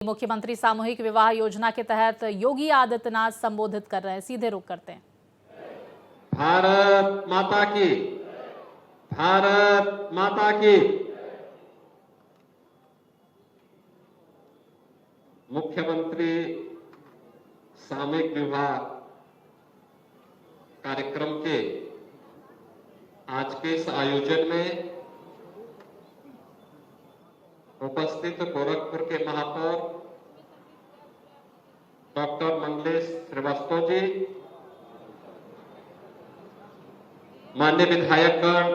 मुख्यमंत्री सामूहिक विवाह योजना के तहत योगी आदित्यनाथ संबोधित कर रहे हैं, सीधे रुख करते हैं। भारत माता की, भारत माता की। मुख्यमंत्री सामूहिक विवाह कार्यक्रम के आज के इस आयोजन में उपस्थित गोरखपुर के महापौर डॉक्टर मंगलेश श्रीवास्तव जी, माननीय विधायकगण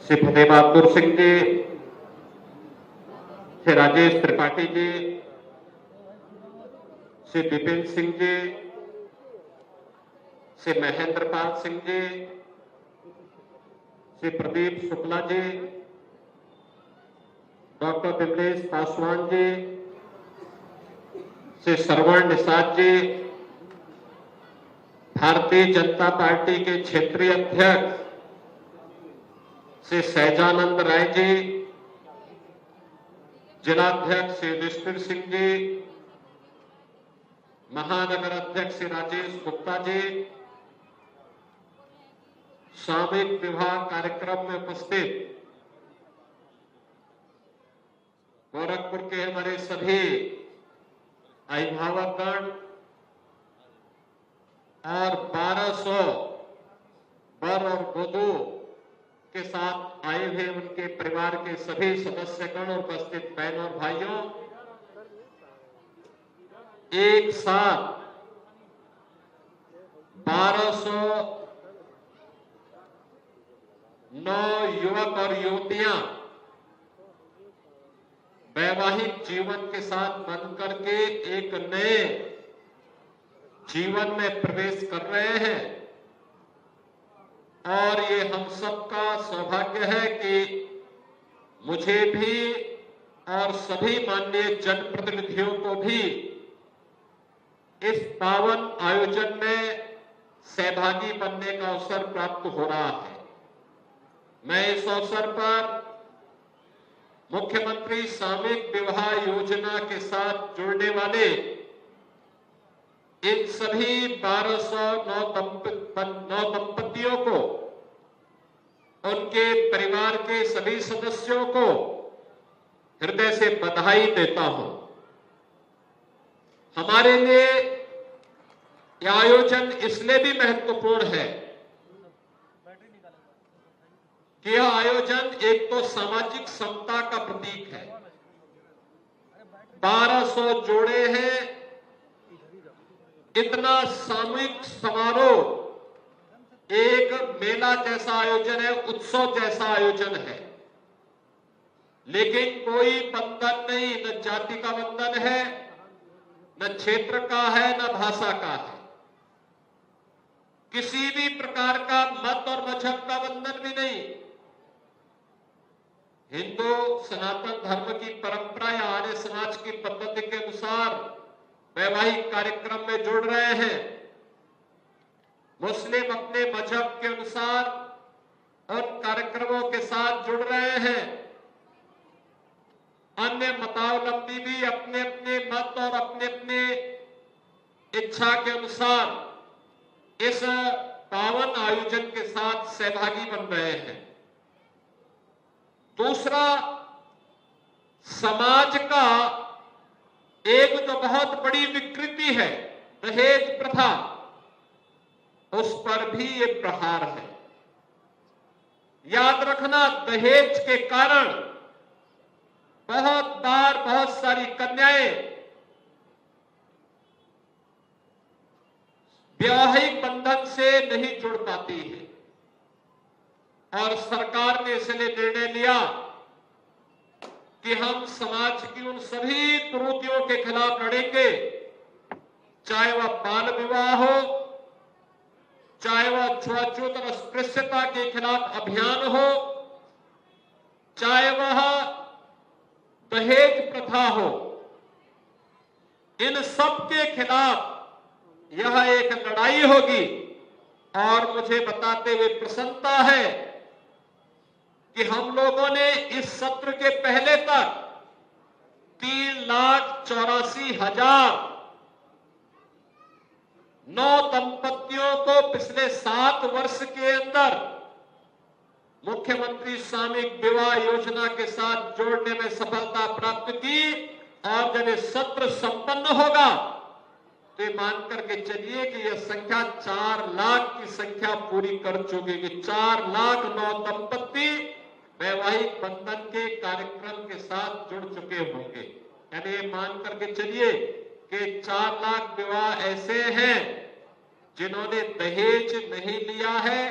श्री फतेह बहादुर सिंह जी, श्री राजेश त्रिपाठी जी, श्री विपिन सिंह जी, श्री महेंद्र पाल सिंह जी, श्री प्रदीप शुक्ला जी, डॉक्टर विमलेश पासवान जी, श्री श्रवण निषाद जी, भारतीय जनता पार्टी के क्षेत्रीय अध्यक्ष श्री सहजानंद राय जी, जिलाध्यक्ष श्री युधिष्ठिर सिंह जी, महानगर अध्यक्ष श्री राजेश गुप्ता जी, सामूहिक विवाह कार्यक्रम में उपस्थित गोरखपुर के हमारे सभी अभिभावकगण और 1200 वर और वधू के साथ आए हुए उनके परिवार के सभी सदस्यगण और उपस्थित बहनों और भाइयों, एक साथ 1209 युवक और युवतियां वैवाहिक जीवन के साथ बन करके एक नए जीवन में प्रवेश कर रहे हैं। और ये हम सबका सौभाग्य है कि मुझे भी और सभी माननीय जनप्रतिनिधियों को भी इस पावन आयोजन में सहभागी बनने का अवसर प्राप्त हो रहा है। मैं इस अवसर पर मुख्यमंत्री सामूहिक विवाह योजना के साथ जुड़ने वाले इन सभी 1209 दंपतियों को, उनके परिवार के सभी सदस्यों को हृदय से बधाई देता हूं। हमारे लिए यह आयोजन इसलिए भी महत्वपूर्ण है कि यह आयोजन एक तो सामाजिक समता का प्रतीक है। 1200 जोड़े हैं, इतना सामूहिक समारोह एक मेला जैसा आयोजन है, उत्सव जैसा आयोजन है। लेकिन कोई बंधन नहीं, न जाति का बंधन है, न क्षेत्र का है, न भाषा का है, किसी भी प्रकार का मत और मजहब का बंधन भी नहीं। हिंदू सनातन धर्म की परंपरा या आर्य समाज की पद्धति के अनुसार वैवाहिक कार्यक्रम में जुड़ रहे हैं। मुस्लिम अपने मजहब के अनुसार उन कार्यक्रमों के साथ जुड़ रहे हैं। अन्य मतावलंबी भी अपने अपने मत और अपने अपने इच्छा के अनुसार इस पावन आयोजन के साथ सहभागी बन रहे हैं। दूसरा, समाज का एक जो बहुत बड़ी विकृति है दहेज प्रथा, उस पर भी ये प्रहार है। याद रखना, दहेज के कारण बहुत बार बहुत सारी कन्याएं वैवाहिक बंधन से नहीं जुड़ पाती है। और सरकार ने इसलिए निर्णय लिया कि हम समाज की उन सभी कुरीतियों के खिलाफ लड़ेंगे, चाहे वह बाल विवाह हो, चाहे वह छुआछूत और अस्पृश्यता के खिलाफ अभियान हो, चाहे वह दहेज प्रथा हो। इन सब के खिलाफ यह एक लड़ाई होगी। और मुझे बताते हुए प्रसन्नता है कि हम लोगों ने इस सत्र के पहले तक 3,84,009 दंपतियों को पिछले 7 वर्ष के अंदर मुख्यमंत्री सामूहिक विवाह योजना के साथ जोड़ने में सफलता प्राप्त की। और जब ये सत्र संपन्न होगा तो ये मान करके चलिए कि यह संख्या 4 लाख की संख्या पूरी कर चुकी कि 4,09,000 दंपति वैवाहिक बंधन के कार्यक्रम के साथ जुड़ चुके होंगे। यानी ये मान करके चलिए कि 4 लाख विवाह ऐसे हैं जिन्होंने दहेज नहीं लिया है,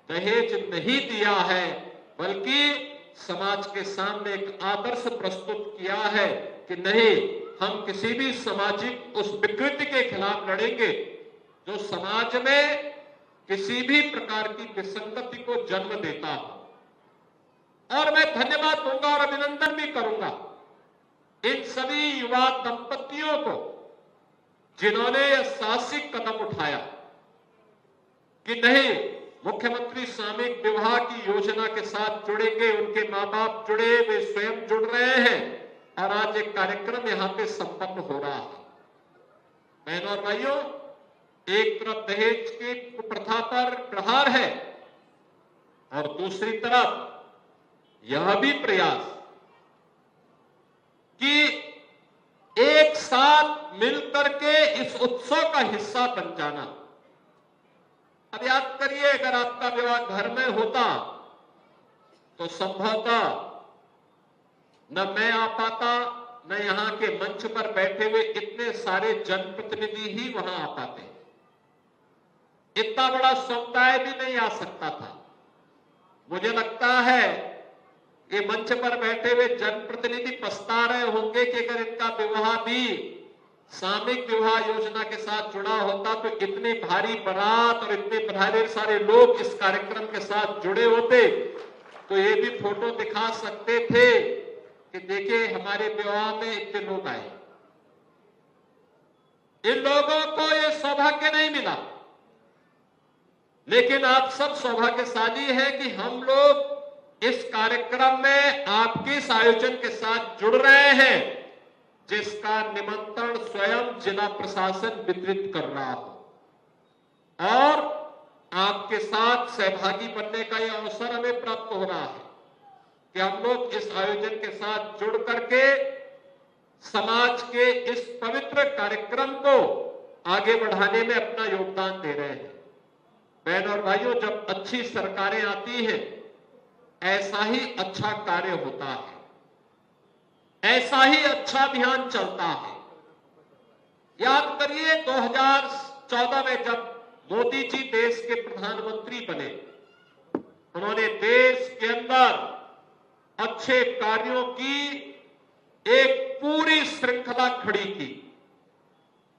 दहेज नहीं दिया है, बल्कि समाज के सामने एक आदर्श प्रस्तुत किया है कि नहीं, हम किसी भी सामाजिक उस विकृति के खिलाफ लड़ेंगे जो समाज में किसी भी प्रकार की विसंगति को जन्म देता हो। और मैं धन्यवाद दूंगा और अभिनंदन भी करूंगा इन सभी युवा दंपतियों को जिन्होंने यह साहसिक कदम उठाया कि नहीं, मुख्यमंत्री सामूहिक विवाह की योजना के साथ जुड़ेंगे। उनके मां बाप जुड़े, वे स्वयं जुड़ रहे हैं और आज एक कार्यक्रम यहां पे संपन्न हो रहा है। बहनों और भाइयों, एक तरफ दहेज की कुप्रथा पर प्रहार है और दूसरी तरफ यह भी प्रयास कि एक साथ मिलकर के इस उत्सव का हिस्सा बन जाना। अब याद करिए, अगर आपका विवाह घर में होता तो संभवतः न मैं आ पाता, न यहां के मंच पर बैठे हुए इतने सारे जनप्रतिनिधि ही वहां आ पाते। इतना बड़ा समुदाय भी नहीं आ सकता था। मुझे लगता है ये मंच पर बैठे हुए जनप्रतिनिधि पछता रहे होंगे कि अगर इनका विवाह भी सामूहिक विवाह योजना के साथ जुड़ा होता तो इतनी भारी बारात और इतने भारी सारे लोग इस कार्यक्रम के साथ जुड़े होते तो ये भी फोटो दिखा सकते थे कि देखिए हमारे विवाह में इतने लोग आए। इन लोगों को ये सौभाग्य नहीं मिला, लेकिन आप सब सौभाग्यशाली हैं कि हम लोग इस कार्यक्रम में आपके इस आयोजन के साथ जुड़ रहे हैं जिसका निमंत्रण स्वयं जिला प्रशासन वितरित कर रहा हो और आपके साथ सहभागी बनने का यह अवसर हमें प्राप्त हो रहा है कि हम लोग इस आयोजन के साथ जुड़ करके समाज के इस पवित्र कार्यक्रम को आगे बढ़ाने में अपना योगदान दे रहे हैं। बहन और भाइयों, जब अच्छी सरकारें आती हैं ऐसा ही अच्छा कार्य होता है, ऐसा ही अच्छा अभियान चलता है। याद करिए 2014 में जब मोदी जी देश के प्रधानमंत्री बने, उन्होंने देश के अंदर अच्छे कार्यों की एक पूरी श्रृंखला खड़ी की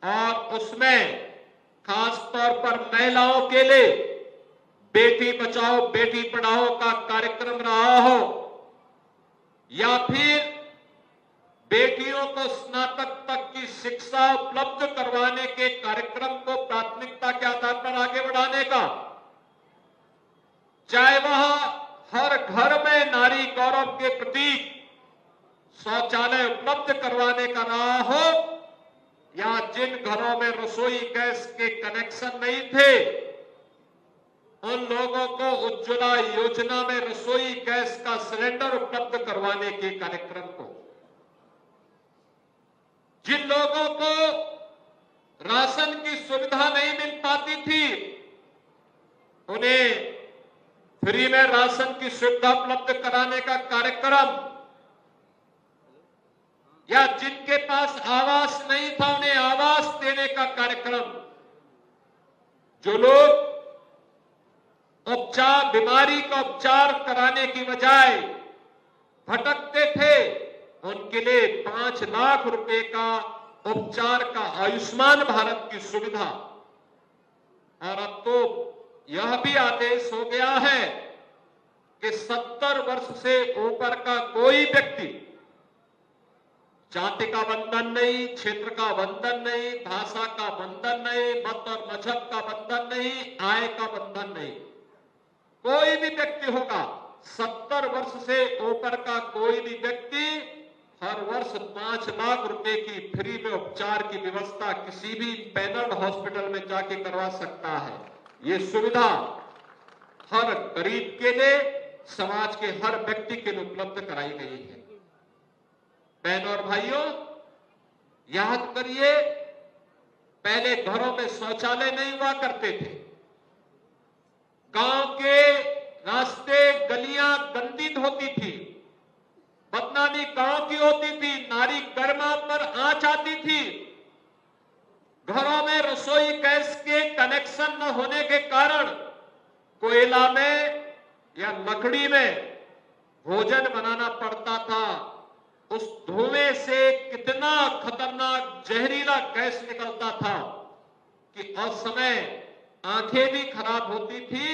और उसमें खास तौर पर महिलाओं के लिए बेटी बचाओ बेटी पढ़ाओ का कार्यक्रम रहा हो या फिर बेटियों को स्नातक तक की शिक्षा उपलब्ध करवाने के कार्यक्रम को प्राथमिकता के आधार पर आगे बढ़ाने का, चाहे वह हर घर में नारी गौरव के प्रतीक शौचालय उपलब्ध करवाने का रहा हो या जिन घरों में रसोई गैस के कनेक्शन नहीं थे उन लोगों को उज्ज्वला योजना में रसोई गैस का सिलेंडर उपलब्ध करवाने के कार्यक्रम को, जिन लोगों को राशन की सुविधा नहीं मिल पाती थी उन्हें फ्री में राशन की सुविधा उपलब्ध कराने का कार्यक्रम, या जिनके पास आवास नहीं था उन्हें आवास देने का कार्यक्रम, जो लोग उपचार बीमारी का उपचार कराने की बजाय भटकते थे उनके लिए 5 लाख रुपए का उपचार का आयुष्मान भारत की सुविधा। और अब तो यह भी आदेश हो गया है कि 70 वर्ष से ऊपर का कोई व्यक्ति, जाति का बंधन नहीं, क्षेत्र का बंधन नहीं, भाषा का बंधन नहीं, मत और मजहब का बंधन नहीं, आय का बंधन नहीं, कोई भी व्यक्ति होगा 70 वर्ष से ऊपर का कोई भी व्यक्ति हर वर्ष 5 लाख रुपए की फ्री में उपचार की व्यवस्था किसी भी पैनल्ड हॉस्पिटल में जाके करवा सकता है। ये सुविधा हर गरीब के लिए, समाज के हर व्यक्ति के लिए उपलब्ध कराई गई है। बहनों और भाइयों, याद करिए, पहले घरों में शौचालय नहीं हुआ करते थे। गांव के रास्ते गलियां गंदी होती थी, बदनामी गांव की होती थी, नारी गर्मा पर आंच आती थी। घरों में रसोई गैस के कनेक्शन न होने के कारण कोयला में या लकड़ी में भोजन बनाना पड़ता था। उस धुएं से कितना खतरनाक जहरीला गैस निकलता था कि असमय आंखें भी खराब होती थी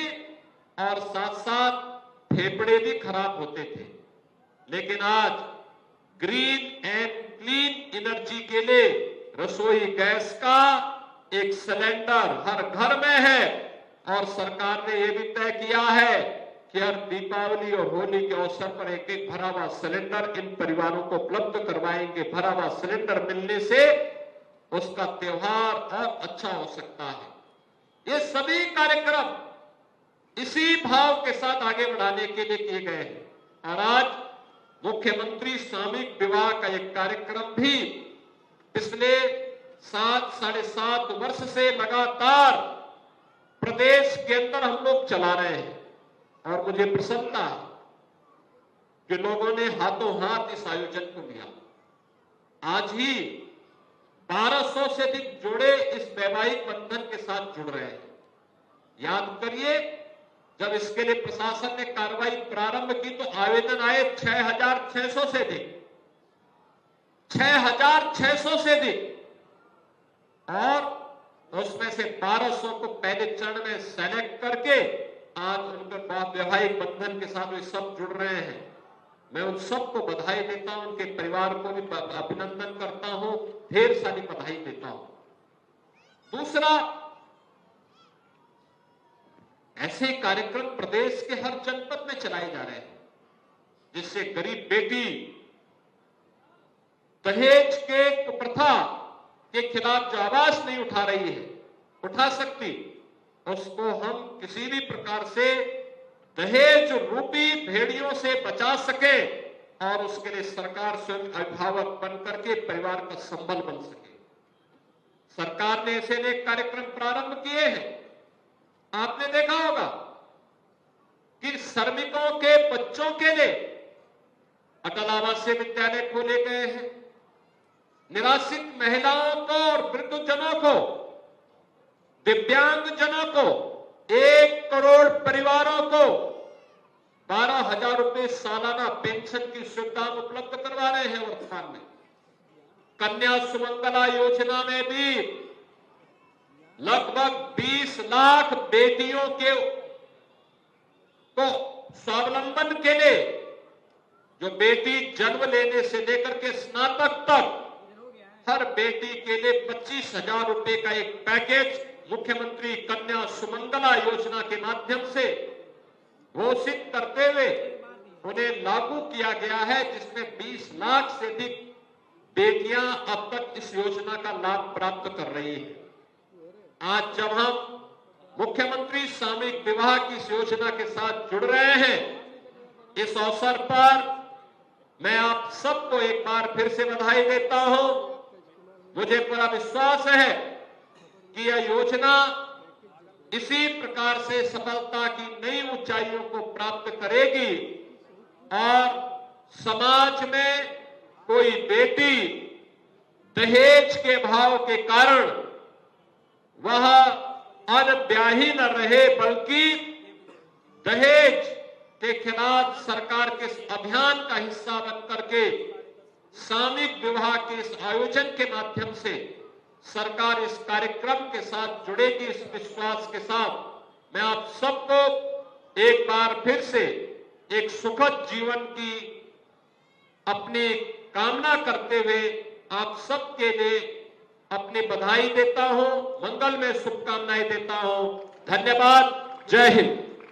और साथ साथ फेफड़े भी खराब होते थे। लेकिन आज ग्रीन एंड क्लीन एनर्जी के लिए रसोई गैस का एक सिलेंडर हर घर में है और सरकार ने यह भी तय किया है कि हर दीपावली और होली के अवसर पर एक एक भरा हुआ सिलेंडर इन परिवारों को उपलब्ध करवाएंगे। भरा हुआ सिलेंडर मिलने से उसका त्योहार और अच्छा हो सकता है। ये सभी कार्यक्रम इसी भाव के साथ आगे बढ़ाने के लिए किए गए हैं और आज मुख्यमंत्री सामूहिक विवाह का एक कार्यक्रम भी पिछले 7-7.5 वर्ष से लगातार प्रदेश के अंदर हम लोग चला रहे हैं और मुझे प्रसन्नता है कि लोगों ने हाथों हाथ इस आयोजन को लिया। आज ही 1200 से अधिक जोड़े इस वैवाहिक बंधन के साथ जुड़ रहे हैं। याद करिए, जब इसके लिए प्रशासन ने कार्रवाई प्रारंभ की तो आवेदन आए 6,600 से अधिक, 6,600 से अधिक, और उसमें से 1200 को पहले चरण में सेलेक्ट करके आज उनके वैवाहिक बंधन के साथ वे सब जुड़ रहे हैं। मैं उन सबको बधाई देता हूं, उनके परिवार को भी अभिनंदन करता हूं, ढेर सारी बधाई देता हूं। दूसरा, ऐसे कार्यक्रम प्रदेश के हर जनपद में चलाए जा रहे हैं जिससे गरीब बेटी दहेज के कुप्रथा के खिलाफ जो आवाज नहीं उठा रही है, उठा सकती, उसको हम किसी भी प्रकार से दहेज रूपी भेड़ियों से बचा सके और उसके लिए सरकार स्वयं अभिभावक बनकर के परिवार का संबल बन सके। सरकार ने ऐसे अनेक कार्यक्रम प्रारंभ किए हैं। आपने देखा होगा कि श्रमिकों के बच्चों के लिए अटल आवासीय विद्यालय खोले गए हैं। निराश्रित महिलाओं को और वृद्धजनों को, दिव्यांगजनों को, 1 करोड़ परिवारों को 12,000 रुपए सालाना पेंशन की सुविधा उपलब्ध करवा रहे हैं। वर्तमान में कन्या सुमंगला योजना में भी लगभग 20 लाख बेटियों के को स्वावलंबन के लिए, जो बेटी जन्म लेने से लेकर के स्नातक तक हर बेटी के लिए 25,000 रुपए का एक पैकेज मुख्यमंत्री कन्या सुमंगला योजना के माध्यम से घोषित करते हुए उन्हें लागू किया गया है, जिसमें 20 लाख से अधिक बेटियां अब तक इस योजना का लाभ प्राप्त कर रही हैं। आज जब हम मुख्यमंत्री सामूहिक विवाह की इस योजना के साथ जुड़ रहे हैं, इस अवसर पर मैं आप सबको एक बार फिर से बधाई देता हूं। मुझे पूरा विश्वास है कि यह योजना इसी प्रकार से सफलता की नई ऊंचाइयों को प्राप्त करेगी और समाज में कोई बेटी दहेज के भाव के कारण वह अनब्याही न रहे, बल्कि दहेज के खिलाफ सरकार के अभियान का हिस्सा बनकर के सामूहिक विवाह के इस आयोजन के माध्यम से सरकार इस कार्यक्रम के साथ जुड़ेगी। इस विश्वास के साथ मैं आप सबको एक बार फिर से एक सुखद जीवन की अपनी कामना करते हुए आप सबके लिए अपनी बधाई देता हूं, मंगल में शुभकामनाएं देता हूं। धन्यवाद। जय हिंद।